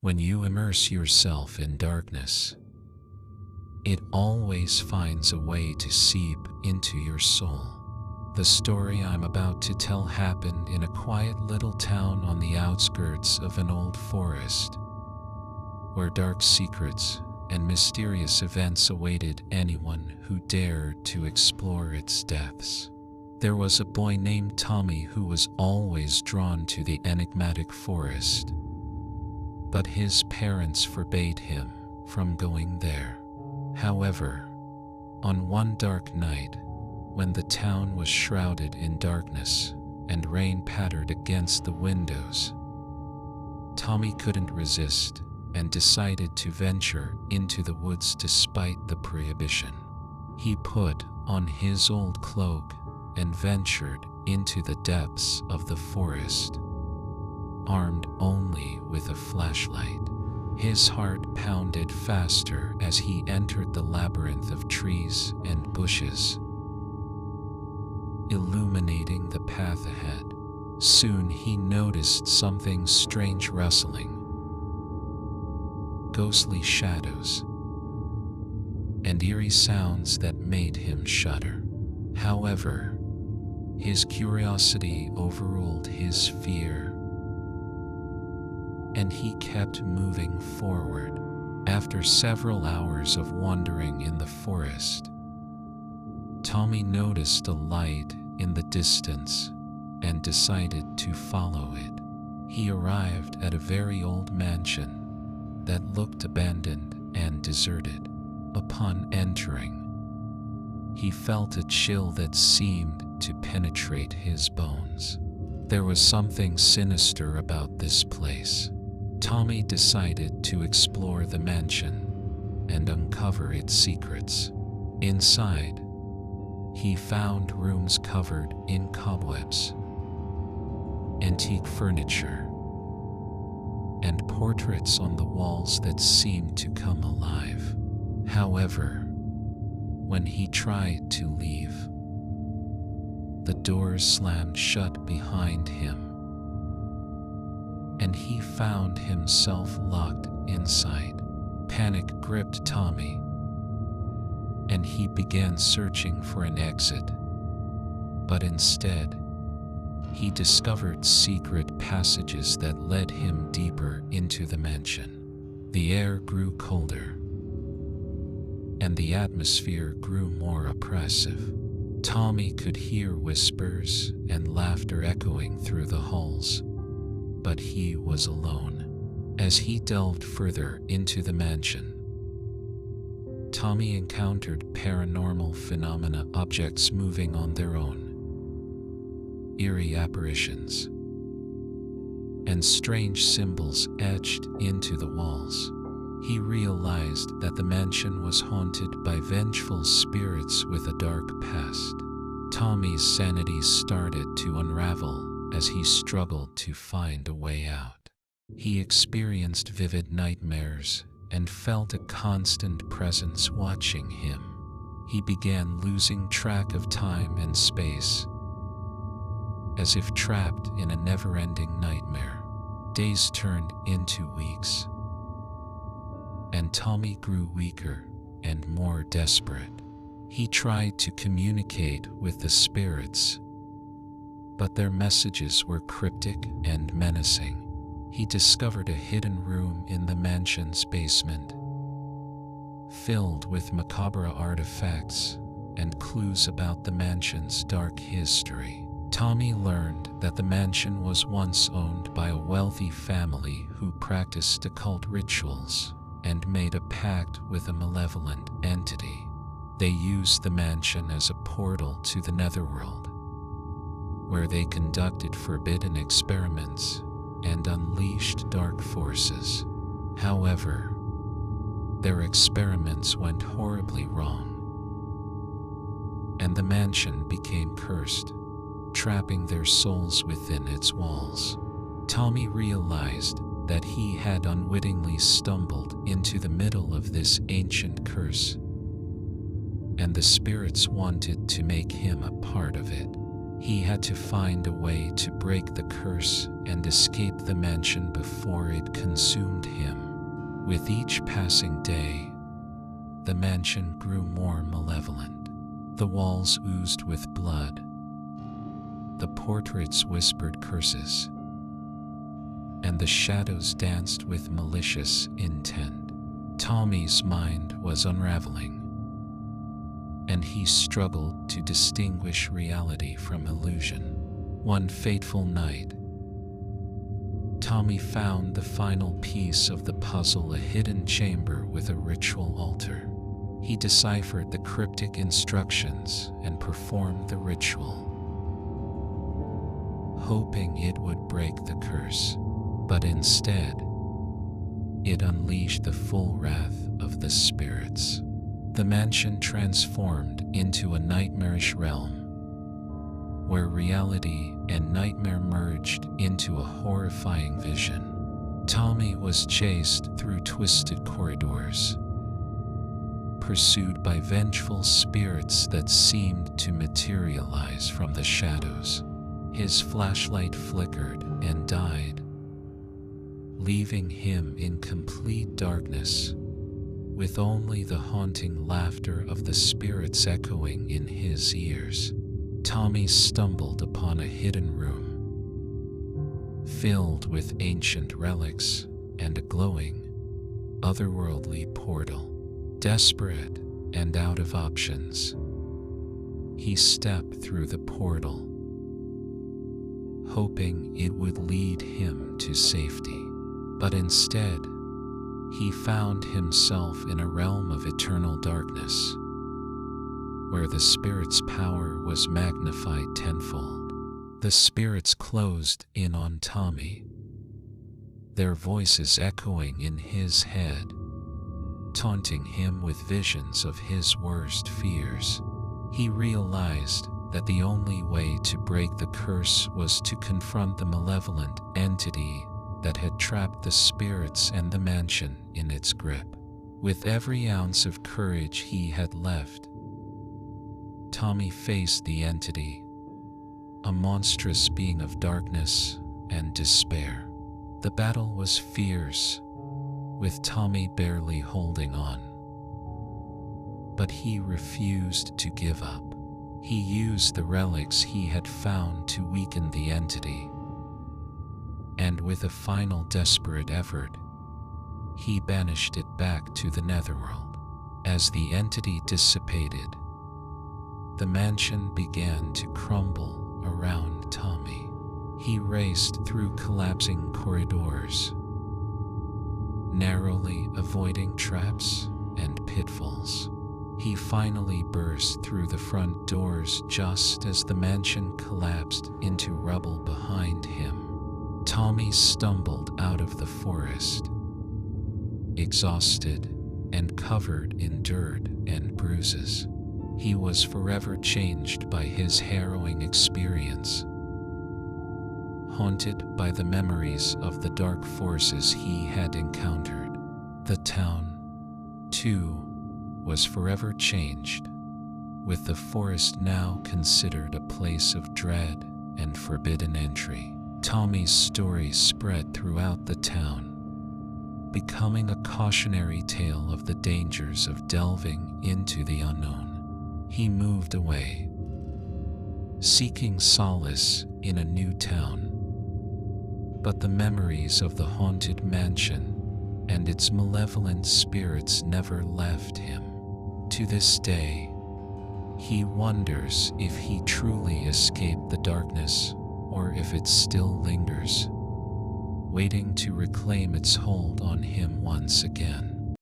When you immerse yourself in darkness, it always finds a way to seep into your soul. The story I'm about to tell happened in a quiet little town on the outskirts of an old forest, where dark secrets and mysterious events awaited anyone who dared to explore its depths. There was a boy named Tommy who was always drawn to the enigmatic forest, but his parents forbade him from going there. However, on one dark night, when the town was shrouded in darkness and rain pattered against the windows, Tommy couldn't resist and decided to venture into the woods despite the prohibition. He put on his old cloak and ventured into the depths of the forest, armed only with a flashlight. His heart pounded faster as he entered the labyrinth of trees and bushes, illuminating the path ahead. Soon he noticed something strange rustling, ghostly shadows, and eerie sounds that made him shudder. However, his curiosity overruled his fear, and he kept moving forward. After several hours of wandering in the forest, Tommy noticed a light in the distance and decided to follow it. He arrived at a very old mansion that looked abandoned and deserted. Upon entering, he felt a chill that seemed to penetrate his bones. There was something sinister about this place. Tommy decided to explore the mansion and uncover its secrets. Inside, he found rooms covered in cobwebs, antique furniture, and portraits on the walls that seemed to come alive. However, when he tried to leave, the doors slammed shut behind him, and he found himself locked inside. Panic gripped Tommy, and he began searching for an exit. But instead, he discovered secret passages that led him deeper into the mansion. The air grew colder, and the atmosphere grew more oppressive. Tommy could hear whispers and laughter echoing through the halls, but he was alone. As he delved further into the mansion, Tommy encountered paranormal phenomena, objects moving on their own, eerie apparitions, and strange symbols etched into the walls. He realized that the mansion was haunted by vengeful spirits with a dark past. Tommy's sanity started to unravel as he struggled to find a way out. He experienced vivid nightmares and felt a constant presence watching him. He began losing track of time and space, as if trapped in a never-ending nightmare. Days turned into weeks, and Tommy grew weaker and more desperate. He tried to communicate with the spirits, but their messages were cryptic and menacing. He discovered a hidden room in the mansion's basement, filled with macabre artifacts and clues about the mansion's dark history. Tommy learned that the mansion was once owned by a wealthy family who practiced occult rituals and made a pact with a malevolent entity. They used the mansion as a portal to the netherworld, where they conducted forbidden experiments and unleashed dark forces. However, their experiments went horribly wrong, and the mansion became cursed, trapping their souls within its walls. Tommy realized that he had unwittingly stumbled into the middle of this ancient curse, and the spirits wanted to make him a part of it. He had to find a way to break the curse and escape the mansion before it consumed him. With each passing day, the mansion grew more malevolent. The walls oozed with blood. The portraits whispered curses, and the shadows danced with malicious intent. Tommy's mind was unraveling, and he struggled to distinguish reality from illusion. One fateful night, Tommy found the final piece of the puzzle, a hidden chamber with a ritual altar. He deciphered the cryptic instructions and performed the ritual, hoping it would break the curse. But instead, it unleashed the full wrath of the spirits. The mansion transformed into a nightmarish realm, where reality and nightmare merged into a horrifying vision. Tommy was chased through twisted corridors, pursued by vengeful spirits that seemed to materialize from the shadows. His flashlight flickered and died, leaving him in complete darkness, with only the haunting laughter of the spirits echoing in his ears. Tommy stumbled upon a hidden room, filled with ancient relics and a glowing, otherworldly portal. Desperate and out of options, he stepped through the portal, hoping it would lead him to safety. But instead, he found himself in a realm of eternal darkness, where the spirit's power was magnified tenfold. The spirits closed in on Tommy, their voices echoing in his head, taunting him with visions of his worst fears. He realized that the only way to break the curse was to confront the malevolent entity that had trapped the spirits and the mansion in its grip. With every ounce of courage he had left, Tommy faced the entity, a monstrous being of darkness and despair. The battle was fierce, with Tommy barely holding on. But he refused to give up. He used the relics he had found to weaken the entity, and with a final desperate effort, he banished it back to the netherworld. As the entity dissipated, the mansion began to crumble around Tommy. He raced through collapsing corridors, narrowly avoiding traps and pitfalls. He finally burst through the front doors just as the mansion collapsed into rubble behind him. Tommy stumbled out of the forest, exhausted and covered in dirt and bruises. He was forever changed by his harrowing experience, haunted by the memories of the dark forces he had encountered. The town, too, was forever changed, with the forest now considered a place of dread and forbidden entry. Tommy's story spread throughout the town, becoming a cautionary tale of the dangers of delving into the unknown. He moved away, seeking solace in a new town, but the memories of the haunted mansion and its malevolent spirits never left him. To this day, he wonders if he truly escaped the darkness or if it still lingers, waiting to reclaim its hold on him once again.